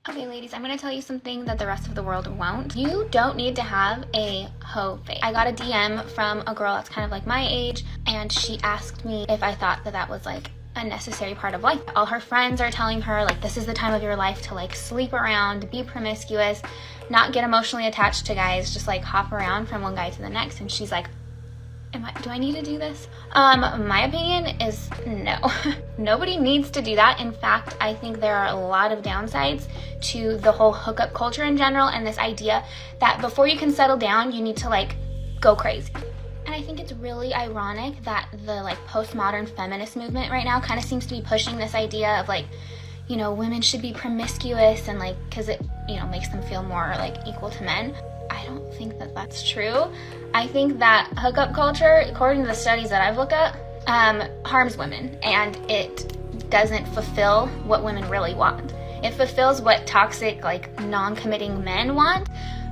Okay, ladies, I'm gonna tell you something that the rest of the world won't. You don't need to have a hoe face. I got a DM from a girl that's kind of like my age, and she asked me if I thought that that was like a necessary part of life. All her friends are telling her like, this is the time of your life to like sleep around, be promiscuous, not get emotionally attached to guys, just like hop around from one guy to the next. And she's like, do I need to do this? My opinion is no. Nobody needs to do that. In fact, I think there are a lot of downsides to the whole hookup culture in general, and this idea that before you can settle down, you need to like go crazy. And I think it's really ironic that the like postmodern feminist movement right now kind of seems to be pushing this idea of like, you know, women should be promiscuous and like, cause it, you know, makes them feel more like equal to men. I don't think that that's true. I think that hookup culture, according to the studies that I've looked at, harms women, and it doesn't fulfill what women really want. It fulfills what toxic, like non-committing men want,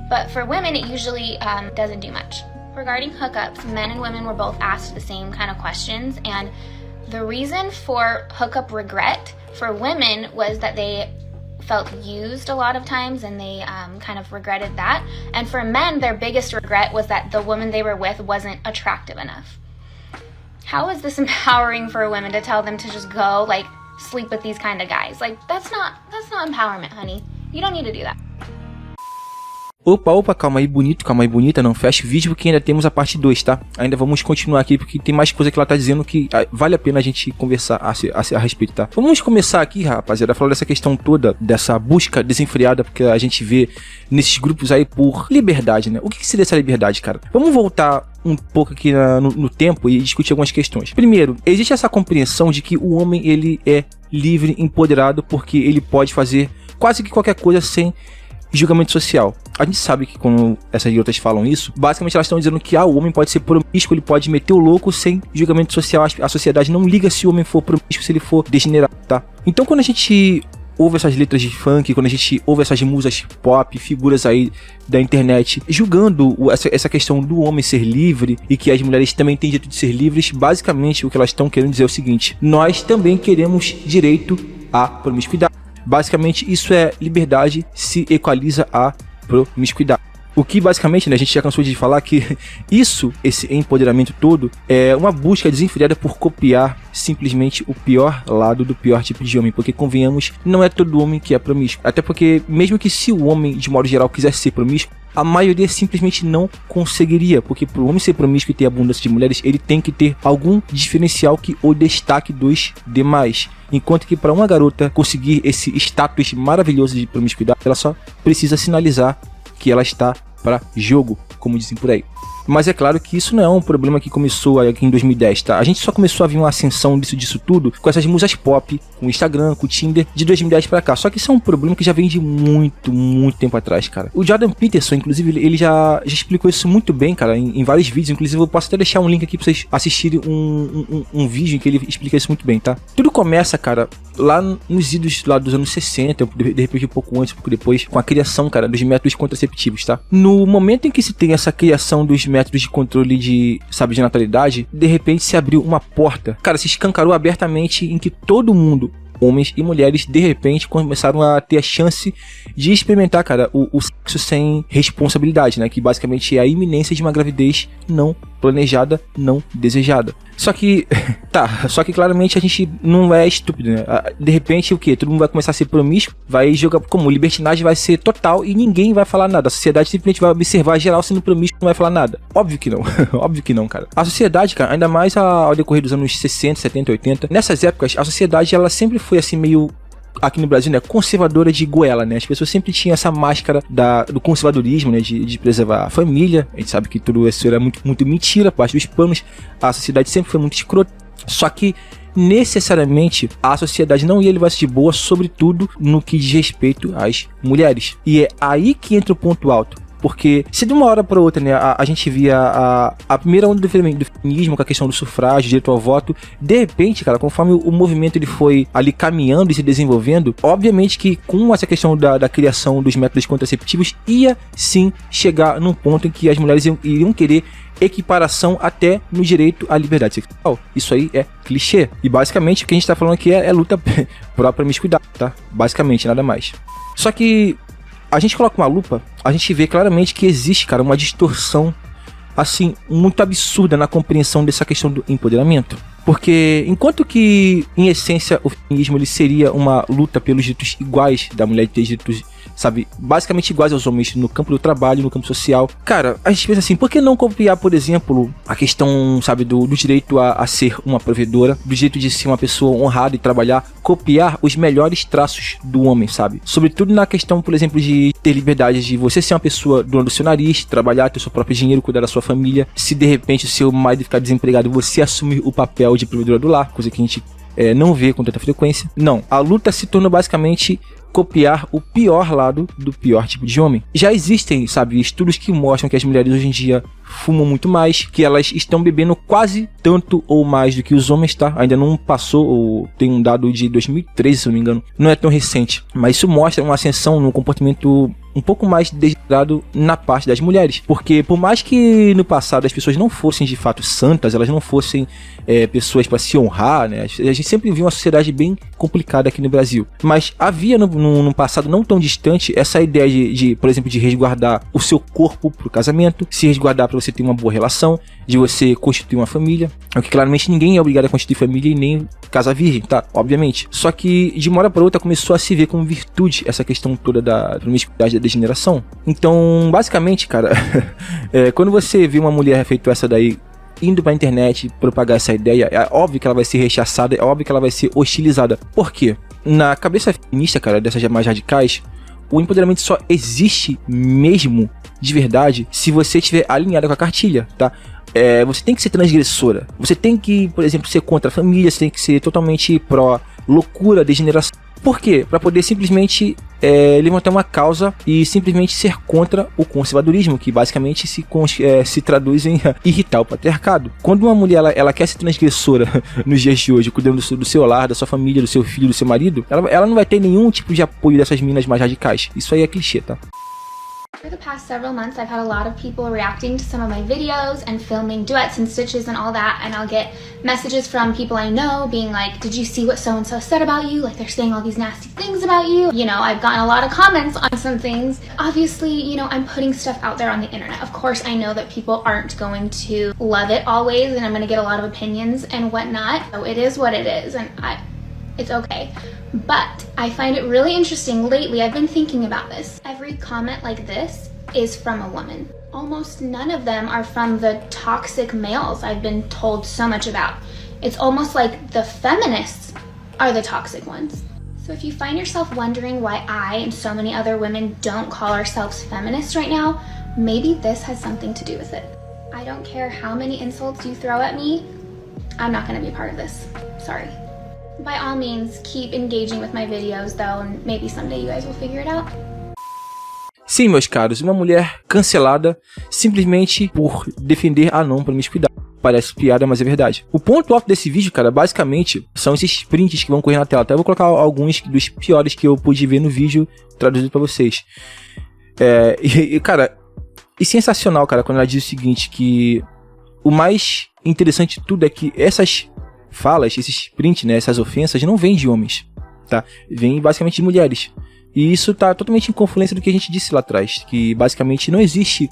but for women, it usually doesn't do much. Regarding hookups, men and women were both asked the same kind of questions, and the reason for hookup regret for women was that they felt used a lot of times, and they kind of regretted that. And for men, their biggest regret was that the woman they were with wasn't attractive enough. How is this empowering for women to tell them to just go like sleep with these kind of guys? Like that's not empowerment, honey. You don't need to do that. Opa, calma aí, bonita, não fecha o vídeo porque ainda temos a parte 2, tá? Ainda vamos continuar aqui porque tem mais coisa que ela tá dizendo que vale a pena a gente conversar a respeito, tá? Vamos começar aqui, rapaziada, a falar dessa questão toda, dessa busca desenfreada porque a gente vê nesses grupos aí por liberdade, né? O que seria essa liberdade, cara? Vamos voltar um pouco aqui no tempo e discutir algumas questões. Primeiro, existe essa compreensão de que o homem, ele é livre, empoderado, porque ele pode fazer quase que qualquer coisa sem julgamento social. A gente sabe que quando essas garotas falam isso, basicamente elas estão dizendo que o homem pode ser promíscuo, ele pode meter o louco sem julgamento social. A sociedade não liga se o homem for promíscuo, se ele for degenerado, tá? Então quando a gente ouve essas letras de funk, quando a gente ouve essas musas pop, figuras aí da internet, julgando essa questão do homem ser livre e que as mulheres também têm direito de ser livres, basicamente o que elas estão querendo dizer é o seguinte: nós também queremos direito à promiscuidade. Basicamente, isso é liberdade se equaliza a promiscuidade. O que basicamente, né, a gente já cansou de falar que esse empoderamento todo é uma busca desenfreada por copiar simplesmente o pior lado do pior tipo de homem, porque convenhamos, não é todo homem que é promíscuo. Até porque, mesmo que se o homem, de modo geral, quisesse ser promíscuo, a maioria simplesmente não conseguiria, porque para o homem ser promíscuo e ter abundância de mulheres, ele tem que ter algum diferencial que o destaque dos demais. Enquanto que para uma garota conseguir esse status maravilhoso de promiscuidade, ela só precisa sinalizar que ela está para jogo, como dizem por aí. Mas é claro que isso não é um problema que começou aqui em 2010, tá? A gente só começou a ver uma ascensão disso tudo com essas musas pop, com o Instagram, com o Tinder, de 2010 pra cá. Só que isso é um problema que já vem de muito tempo atrás, cara. O Jordan Peterson, inclusive, ele já explicou isso muito bem, cara, em vários vídeos. Inclusive, eu posso até deixar um link aqui pra vocês assistirem um vídeo em que ele explica isso muito bem, tá? Tudo começa, cara, lá nos idos lá dos anos 60, de repente um pouco antes, um pouco depois, com a criação, cara, dos métodos contraceptivos, tá? No momento em que se tem essa criação dos métodos de controle de natalidade, de repente se abriu uma porta, cara, se escancarou abertamente em que todo mundo, homens e mulheres, de repente começaram a ter a chance de experimentar, cara, o sexo sem responsabilidade, né? Que basicamente é a iminência de uma gravidez não planejada, não desejada. Só que claramente a gente não é estúpido, né? De repente o que? Todo mundo vai começar a ser promíscuo, vai jogar como libertinagem, vai ser total e ninguém vai falar nada. A sociedade simplesmente vai observar geral sendo promíscuo, não vai falar nada. Óbvio que não, óbvio que não, cara. A sociedade, cara, ainda mais ao decorrer dos anos 60, 70, 80, nessas épocas, a sociedade ela sempre foi assim meio, aqui no Brasil, né, conservadora de goela, né? As pessoas sempre tinham essa máscara do conservadorismo, né, de preservar a família. A gente sabe que tudo isso era muito mentira, parte dos panos. A sociedade sempre foi muito escrota. Só que necessariamente a sociedade não ia levar isso de boa, sobretudo no que diz respeito às mulheres. E é aí que entra o ponto alto. Porque se de uma hora para outra, né, a gente via a primeira onda do feminismo com a questão do sufrágio, direito ao voto, de repente, cara, conforme o movimento ele foi ali caminhando e se desenvolvendo, obviamente que com essa questão da criação dos métodos contraceptivos, ia sim chegar num ponto em que as mulheres iriam querer equiparação até no direito à liberdade sexual. Isso aí é clichê. E basicamente o que a gente tá falando aqui é luta própria promiscuidade, tá? Basicamente, nada mais. Só que a gente coloca uma lupa, a gente vê claramente que existe, cara, uma distorção, assim, muito absurda na compreensão dessa questão do empoderamento. Porque enquanto que, em essência, o feminismo ele seria uma luta pelos direitos iguais da mulher, de ter direitos, sabe, basicamente iguais aos homens no campo do trabalho, no campo social. Cara, a gente pensa assim, por que não copiar, por exemplo, a questão, sabe, do direito a ser uma provedora, do direito de ser uma pessoa honrada e trabalhar, copiar os melhores traços do homem, sabe? Sobretudo na questão, por exemplo, de ter liberdade de você ser uma pessoa dona do seu nariz, trabalhar, ter seu próprio dinheiro, cuidar da sua família. Se de repente o seu marido ficar desempregado, você assumir o papel de provedora do lar, coisa que a gente não vê com tanta frequência. Não, a luta se torna basicamente copiar o pior lado do pior tipo de homem. Já existem, sabe, estudos que mostram que as mulheres hoje em dia fumam muito mais, que elas estão bebendo quase tanto ou mais do que os homens, tá? Ainda não passou, ou tem um dado de 2013, se eu não me engano. Não é tão recente, mas isso mostra uma ascensão no comportamento um pouco mais desejado na parte das mulheres. Porque por mais que no passado as pessoas não fossem de fato santas, elas não fossem pessoas para se honrar, né? A gente sempre viu uma sociedade bem complicada aqui no Brasil. Mas havia no passado não tão distante essa ideia de, por exemplo, de resguardar o seu corpo pro casamento, se resguardar para você ter uma boa relação, de você constituir uma família. Porque claramente ninguém é obrigado a constituir família e nem casar virgem, tá? Obviamente. Só que de uma hora para outra começou a se ver como virtude essa questão toda da promiscuidade, da degeneração. Então, basicamente, cara, quando você vê uma mulher feito essa daí indo pra internet propagar essa ideia, é óbvio que ela vai ser rechaçada, é óbvio que ela vai ser hostilizada. Por quê? Na cabeça feminista, cara, dessas mais radicais, o empoderamento só existe mesmo, de verdade, se você estiver alinhada com a cartilha, tá? Você tem que ser transgressora. Você tem que, por exemplo, ser contra a família, você tem que ser totalmente pró loucura, degeneração. Por quê? Para poder simplesmente levantar uma causa e simplesmente ser contra o conservadorismo, que basicamente se traduz em irritar o patriarcado. Quando uma mulher ela quer ser transgressora nos dias de hoje, cuidando do seu lar, da sua família, do seu filho, do seu marido, ela não vai ter nenhum tipo de apoio dessas meninas mais radicais. Isso aí é clichê, tá? For the past several months, I've had a lot of people reacting to some of my videos and filming duets and stitches and all that, and I'll get messages from people I know being like, did you see what so-and-so said about you? Like, they're saying all these nasty things about you. You know, I've gotten a lot of comments on some things. Obviously, you know, I'm putting stuff out there on the internet. Of course, I know that people aren't going to love it always, and I'm going to get a lot of opinions and whatnot. So it is what it is, and it's okay. But I find it really interesting lately. I've been thinking about this. Every comment like this is from a woman. Almost none of them are from the toxic males I've been told so much about. It's almost like the feminists are the toxic ones. So if you find yourself wondering why I and so many other women don't call ourselves feminists right now, maybe this has something to do with it. I don't care how many insults you throw at me, I'm not gonna be a part of this. Sorry. By all means, keep engaging with my videos though, and maybe someday you guys will figure it out. Sim, meus caros, uma mulher cancelada simplesmente por defender a não promiscuidade. Parece piada, mas é verdade. O ponto alto desse vídeo, cara, basicamente, são esses prints que vão correr na tela. Até eu vou colocar alguns dos piores que eu pude ver no vídeo traduzido pra vocês. Cara, e sensacional, cara, quando ela diz o seguinte, que o mais interessante de tudo é que essas falas, esses prints, né, essas ofensas, não vêm de homens, tá? Vêm basicamente de mulheres. E isso tá totalmente em confluência do que a gente disse lá atrás, que basicamente não existe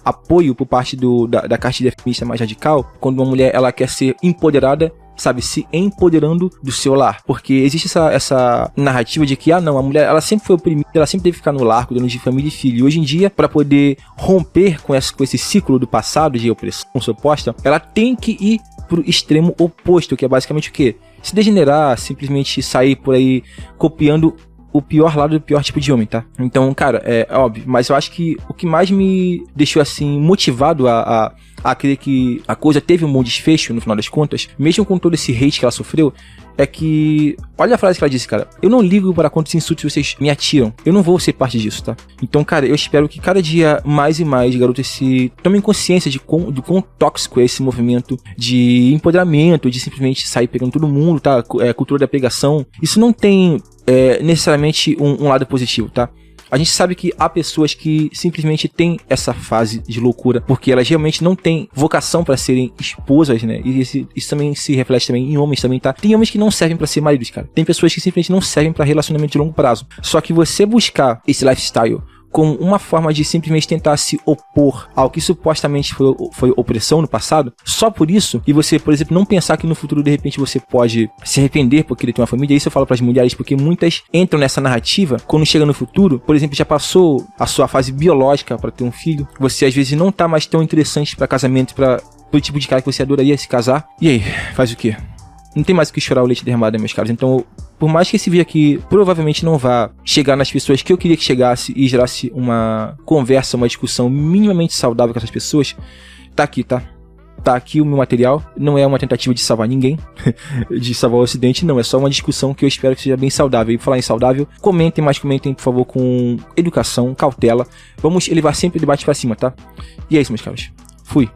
apoio por parte da cartilha feminista mais radical quando uma mulher ela quer ser empoderada, sabe, se empoderando do seu lar. Porque existe essa narrativa de que, não, a mulher ela sempre foi oprimida, ela sempre teve que ficar no lar, cuidando de família e filho. E hoje em dia, para poder romper com esse ciclo do passado de opressão suposta, ela tem que ir pro extremo oposto, que é basicamente o quê? Se degenerar, simplesmente sair por aí copiando o pior lado do pior tipo de homem, tá? Então, cara, é óbvio, mas eu acho que o que mais me deixou, assim, motivado a crer que a coisa teve um bom desfecho, no final das contas, mesmo com todo esse hate que ela sofreu, é que... Olha a frase que ela disse, cara. Eu não ligo para quantos insultos vocês me atiram. Eu não vou ser parte disso, tá? Então, cara, eu espero que cada dia mais e mais garotas se tomem consciência de quão tóxico é esse movimento de empoderamento, de simplesmente sair pegando todo mundo, tá? Cultura da pegação. Isso não tem necessariamente um lado positivo, tá? A gente sabe que há pessoas que simplesmente têm essa fase de loucura, porque elas realmente não têm vocação pra serem esposas, né? E isso também se reflete também em homens também, tá? Tem homens que não servem pra ser maridos, cara. Tem pessoas que simplesmente não servem pra relacionamento de longo prazo. Só que você buscar esse lifestyle como uma forma de simplesmente tentar se opor ao que supostamente foi opressão no passado, só por isso, e você, por exemplo, não pensar que no futuro, de repente, você pode se arrepender porque ele tem uma família. Isso eu falo pras mulheres, porque muitas entram nessa narrativa, quando chega no futuro, por exemplo, já passou a sua fase biológica para ter um filho, você às vezes não tá mais tão interessante para casamento, para o tipo de cara que você adoraria se casar, e aí, faz o quê? Não tem mais o que chorar o leite derramado, meus caros. Então, por mais que esse vídeo aqui provavelmente não vá chegar nas pessoas que eu queria que chegasse e gerasse uma conversa, uma discussão minimamente saudável com essas pessoas, tá aqui, tá? Tá aqui o meu material. Não é uma tentativa de salvar ninguém, de salvar o Ocidente, não. É só uma discussão que eu espero que seja bem saudável. E por falar em saudável, comentem, mas comentem, por favor, com educação, cautela. Vamos elevar sempre o debate pra cima, tá? E é isso, meus caros. Fui.